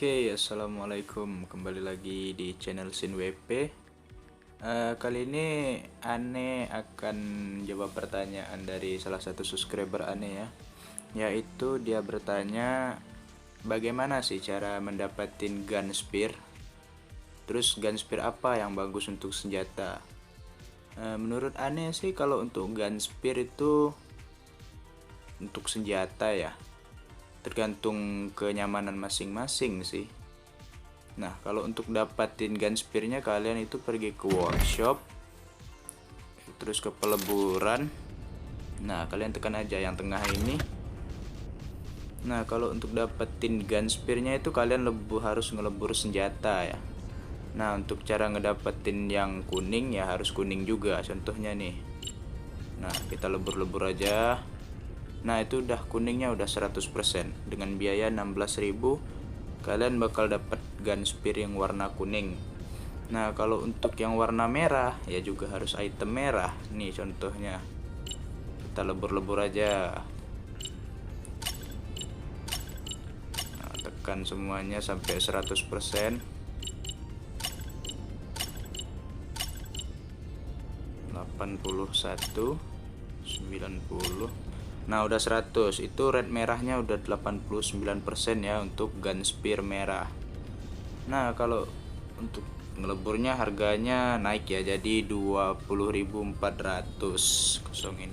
Oke, assalamualaikum. Kembali lagi di channel Sin WP. Kali ini Ane akan jawab pertanyaan dari salah satu subscriber Ane ya. Yaitu dia bertanya, bagaimana sih cara mendapatkan gun spear? Terus gun spear apa yang bagus untuk senjata? Menurut Ane sih kalau untuk gun spear itu untuk senjata ya, tergantung kenyamanan masing-masing sih. Nah, kalau untuk dapatin gun spear-nya kalian itu pergi ke workshop, terus ke peleburan. Nah, kalian tekan aja yang tengah ini. Nah, kalau untuk dapetin gun spear-nya itu kalian harus ngelebur senjata ya. Nah, untuk cara ngedapetin yang kuning ya harus kuning juga. Contohnya nih. Nah, kita lebur-lebur aja. Nah, itu udah kuningnya udah 100%. Dengan biaya 16.000 kalian bakal dapat gun spear yang warna kuning. Nah, kalau untuk yang warna merah ya juga harus item merah. Nih contohnya. Kita lebur-lebur aja. Nah, tekan semuanya sampai 100%. 81, 90. Nah, udah 100. Itu red merahnya udah 89% ya untuk gun spear merah. Nah, kalau untuk ngeleburnya harganya naik ya, jadi 20.400 kosongin.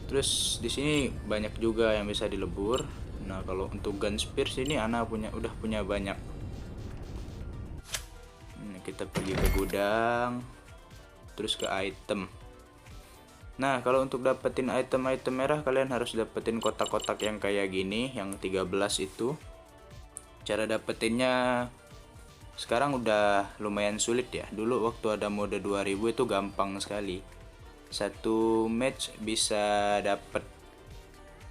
Terus di sini banyak juga yang bisa dilebur. Nah, kalau untuk gun spear sini Ana udah punya banyak. Nah, kita pergi ke gudang, terus ke item. Nah, kalau untuk dapetin item-item merah kalian harus dapetin kotak-kotak yang kayak gini, yang 13 itu. Cara dapetinnya sekarang udah lumayan sulit ya. Dulu waktu ada mode 2000 itu gampang sekali. Satu match bisa dapet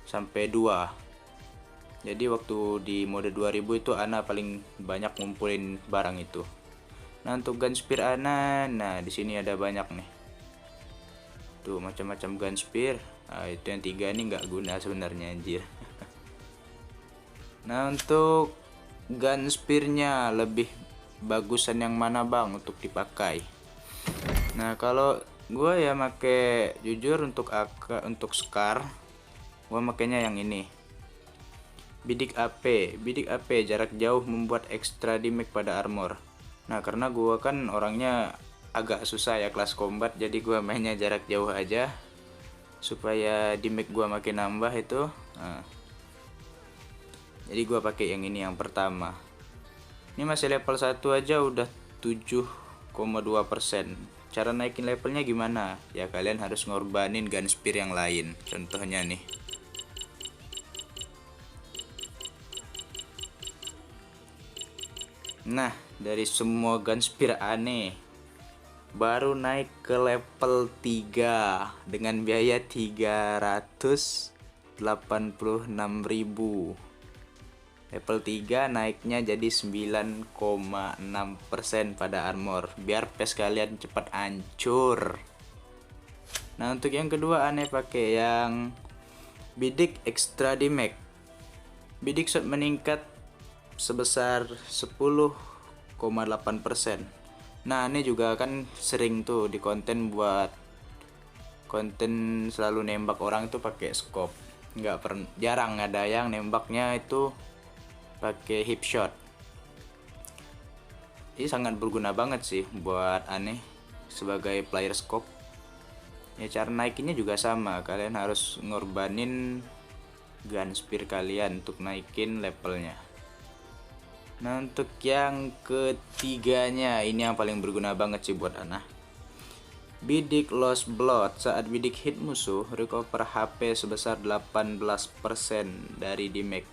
sampai 2. Jadi waktu di mode 2000 itu Ana paling banyak ngumpulin barang itu. Nah, untuk gun spear Ana, nah di sini ada banyak nih. Tuh macam-macam gun spear. Nah, itu yang 3 ini nggak guna sebenarnya anjir. Nah, untuk gun spearnya lebih bagusan yang mana bang untuk dipakai? Nah, kalau gue ya make jujur untuk Scar, gue makainya yang ini. Bidik AP jarak jauh membuat ekstra damage pada armor. Nah, karena gue kan orangnya agak susah ya kelas combat, jadi gue mainnya jarak jauh aja supaya damage gue makin nambah itu. Nah, jadi gue pakai yang ini yang pertama. Ini masih level 1 aja udah 7,2%. Cara naikin levelnya gimana? Ya kalian harus ngorbanin gun spear yang lain. Contohnya nih. Nah, dari semua gun spear aneh baru naik ke level 3 dengan biaya 386.000. Level 3 naiknya jadi 9,6% pada armor biar pes kalian cepat hancur. Nah, untuk yang kedua aneh pakai yang bidik extra damage. Bidik shot meningkat sebesar 10,8%. Nah, ini juga kan sering tuh di konten buat konten selalu nembak orang itu pakai scope. Jarang ada yang nembaknya itu pakai hip shot. Ini sangat berguna banget sih buat aneh sebagai player scope. Ya, cara naikinnya juga sama, kalian harus ngorbanin gun spear kalian untuk naikin levelnya. Nah, untuk yang ketiganya ini yang paling berguna banget sih buat Ana. Bidik Lost Blood. Saat bidik hit musuh, recover HP sebesar 18% dari damage.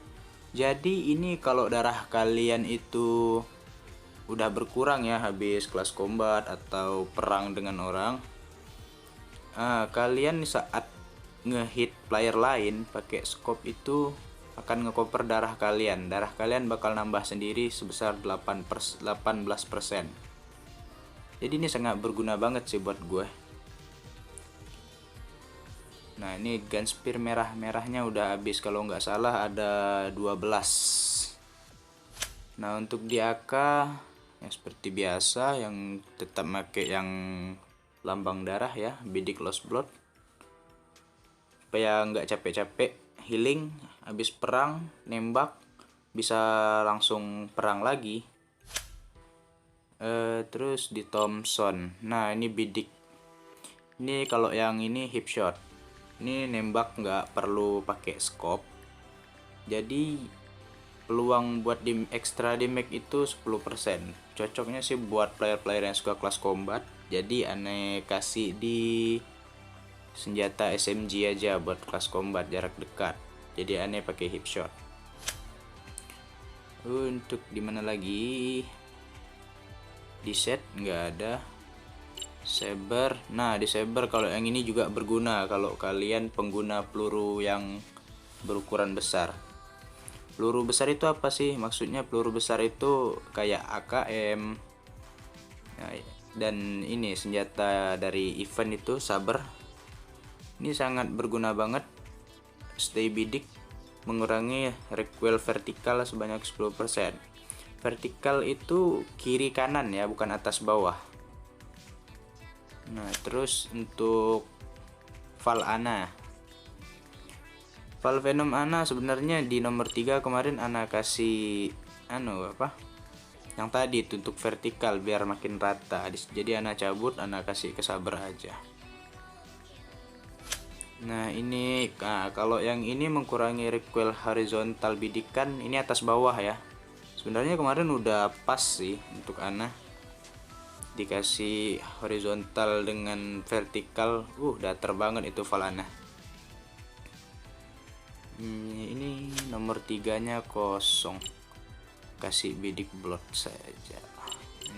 Jadi ini kalau darah kalian itu udah berkurang ya habis kelas combat atau perang dengan orang, kalian saat ngehit player lain pakai scope itu akan ngecover darah kalian. Darah kalian bakal nambah sendiri sebesar 18%. Jadi ini sangat berguna banget sih buat gue. Nah, ini gun spear merah-merahnya udah habis, kalau nggak salah ada 12. Nah untuk di AK yang seperti biasa, yang tetap pakai yang lambang darah ya, bidik lost blood, supaya nggak capek-capek healing habis perang nembak, bisa langsung perang lagi. Terus di Thompson, nah ini bidik, ini kalau yang ini hip shot, ini nembak nggak perlu pakai scope, jadi peluang buat di extra damage itu 10%. Cocoknya sih buat player-player yang suka kelas combat, jadi aneh kasih di senjata SMG aja buat kelas combat jarak dekat, jadi aneh pakai hip shot. Untuk dimana lagi, di set nggak ada. Saber, nah di saber kalau yang ini juga berguna kalau kalian pengguna peluru yang berukuran besar. Peluru besar itu apa sih? Maksudnya peluru besar itu kayak AKM. Nah, dan ini senjata dari event itu saber. Ini sangat berguna banget. Stay bidik mengurangi recoil vertikal sebanyak 10%. Vertikal itu kiri kanan ya, bukan atas bawah. Nah, terus untuk Val Ana. Val Venom Ana sebenarnya di nomor 3 kemarin Ana kasih yang tadi itu untuk vertikal biar makin rata. Jadi Ana cabut, Ana kasih ke saber aja. Nah, ini kalau yang ini mengurangi recoil horizontal bidikan, ini atas bawah ya. Sebenarnya kemarin udah pas sih untuk Ana. Dikasih horizontal dengan vertikal, datar banget itu Valana. Ini nomor 3 nya kosong, kasih bidik blood saja.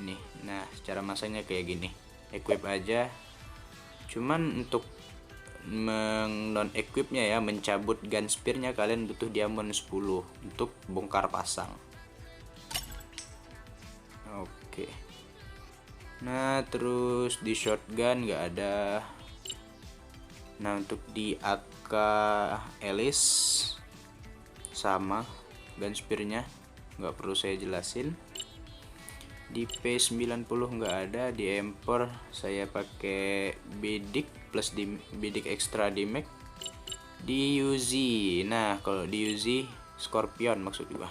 Ini, nah cara masanya kayak gini, equip aja. Cuman untuk non equipnya ya, mencabut gun spearnya kalian butuh diamond 10 untuk bongkar pasang. Oke. Nah terus di shotgun nggak ada. Nah untuk di AK Alice sama gun spearnya nggak perlu saya jelasin. Di P90 nggak ada. Di Emperor saya pakai bidik plus di bidik extra damage. Di Uzi, nah kalau di Uzi Scorpion maksudnya,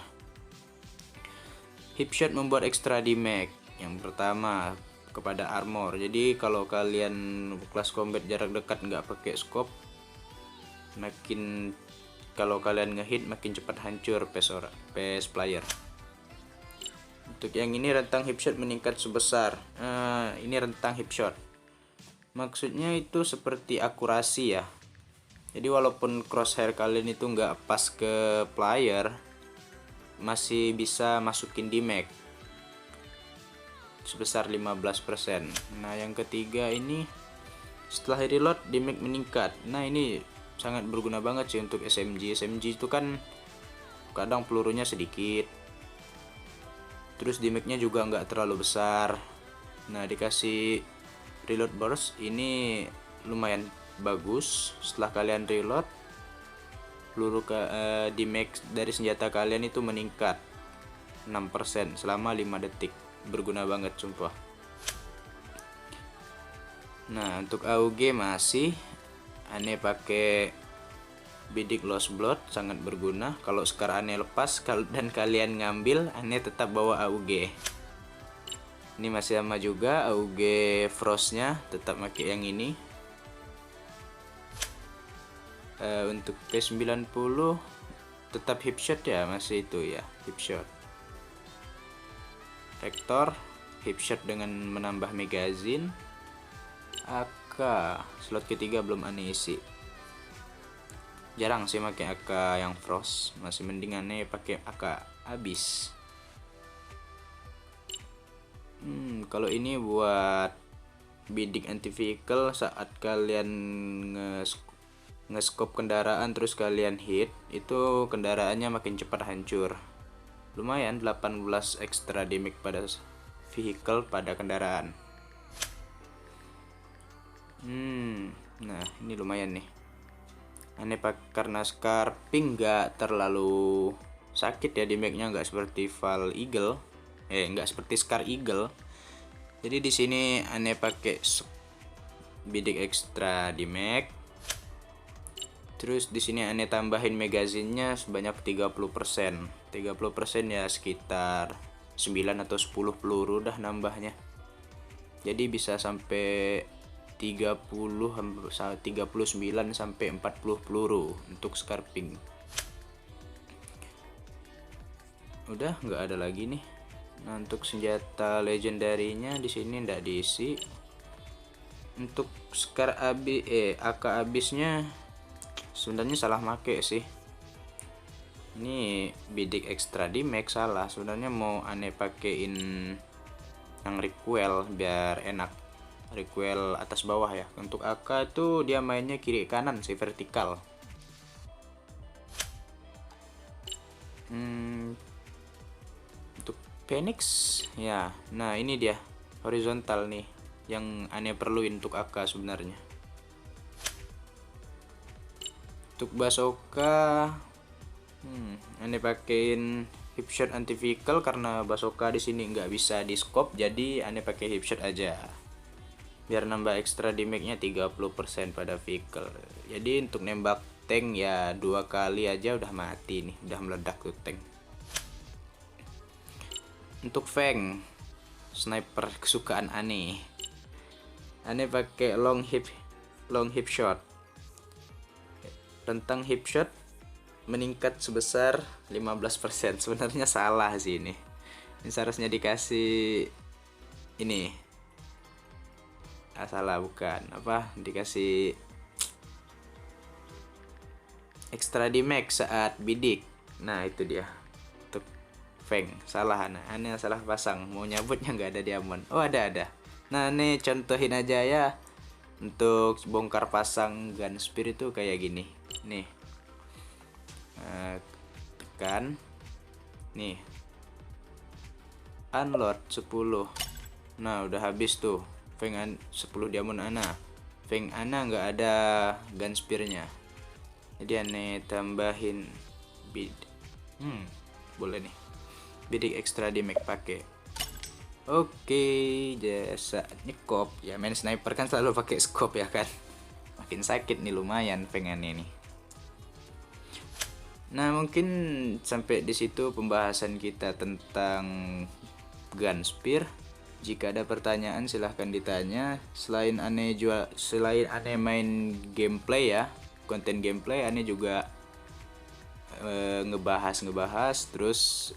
hip shot membuat extra damage yang pertama kepada armor. Jadi kalau kalian kelas combat jarak dekat nggak pakai scope, makin kalau kalian ngehit makin cepat hancur PS player. Untuk yang ini rentang hip shot meningkat sebesar, ini rentang hip shot, maksudnya itu seperti akurasi ya. Jadi walaupun crosshair kalian itu nggak pas ke player, masih bisa masukin damage sebesar 15%. Nah yang ketiga ini setelah reload damage meningkat. Nah ini sangat berguna banget sih untuk SMG. SMG itu kan kadang pelurunya sedikit, terus damage-nya juga nggak terlalu besar. Nah dikasih reload burst ini lumayan bagus. Setelah kalian reload, peluru damage dari senjata kalian itu meningkat 6% selama 5 detik. Berguna banget sumpah. Nah untuk AUG masih aneh pakai bidik lost blood, sangat berguna. Kalau sekarang aneh lepas dan kalian ngambil, aneh tetap bawa AUG. Ini masih sama juga, AUG frostnya tetap pakai yang ini. Untuk P90 tetap hip shot ya, masih itu ya, hip shot. Vector hip shot dengan menambah magazine. AK slot ketiga belum aneh isi. Jarang sih pakai AK yang frost, masih mending aneh pakai AK abis. Kalau ini buat bidik anti vehicle saat kalian nge-scope kendaraan terus kalian hit, itu kendaraannya makin cepat hancur. Lumayan 18 extra damage pada vehicle pada kendaraan. Nah ini lumayan nih. Aneh karena scarping nggak terlalu sakit ya damage-nya, nggak seperti Val Eagle, nggak seperti Scar Eagle. Jadi di sini aneh pakai bidik extra damage. Terus di sini aneh tambahin magazinnya sebanyak 30%. 30% ya sekitar 9 atau 10 peluru dah nambahnya. Jadi bisa sampai 39 sampai 40 peluru untuk scarping. Udah nggak ada lagi nih. Nah, untuk senjata legendarinya di sini ndak diisi. Untuk Scar AK abisnya sebenarnya salah make sih. Ini bidik extra di max salah. Sebenarnya mau aneh pakein yang recoil biar enak. Recoil atas bawah ya. Untuk AK itu dia mainnya kiri kanan sih, vertikal. Untuk Phoenix ya. Nah, ini dia horizontal nih yang aneh perluin untuk AK sebenarnya. Untuk bazooka aneh pakein hipshot anti vehicle karena bazooka di sini nggak bisa di scope, jadi aneh pakai hipshot aja biar nambah ekstra damage-nya 30% pada vehicle. Jadi untuk nembak tank ya 2 kali aja udah mati nih, udah meledak tuh tank. Untuk Feng sniper kesukaan aneh pakai long hip shot. Rentang hip shot meningkat sebesar 15%. Sebenarnya salah sih ini. Ini seharusnya dikasih ini. Salah, bukan. Dikasih extra damage saat bidik. Nah, itu dia. Untuk Feng salah aneh salah pasang. Mau nyabutnya nggak ada diamond. Oh, ada. Nah, nih contohin aja ya. Untuk bongkar pasang gun spear itu kayak gini. Nih. Tekan. Nih. Unload 10. Nah, udah habis tuh. Feng 10 diamond ana. Feng ana nggak ada gun spear-nya. Jadi aneh tambahin boleh nih. Bidik extra damage pakai. Oke, jasa nyekop. Ya main sniper kan selalu pakai scope ya kan. Makin sakit nih lumayan Feng aneh nih. Nah, mungkin sampai di situ pembahasan kita tentang gun spear. Jika ada pertanyaan silahkan ditanya. Selain aneh main gameplay ya, konten gameplay, aneh juga ngebahas terus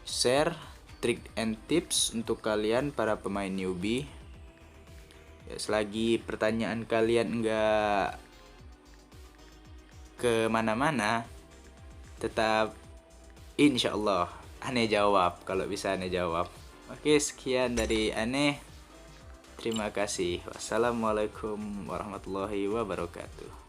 share trik and tips untuk kalian para pemain newbie. Ya, selagi pertanyaan kalian enggak kemana-mana, tetap insya Allah aneh jawab kalau bisa aneh jawab. Oke, sekian dari aneh. Terima kasih. Wassalamualaikum warahmatullahi wabarakatuh.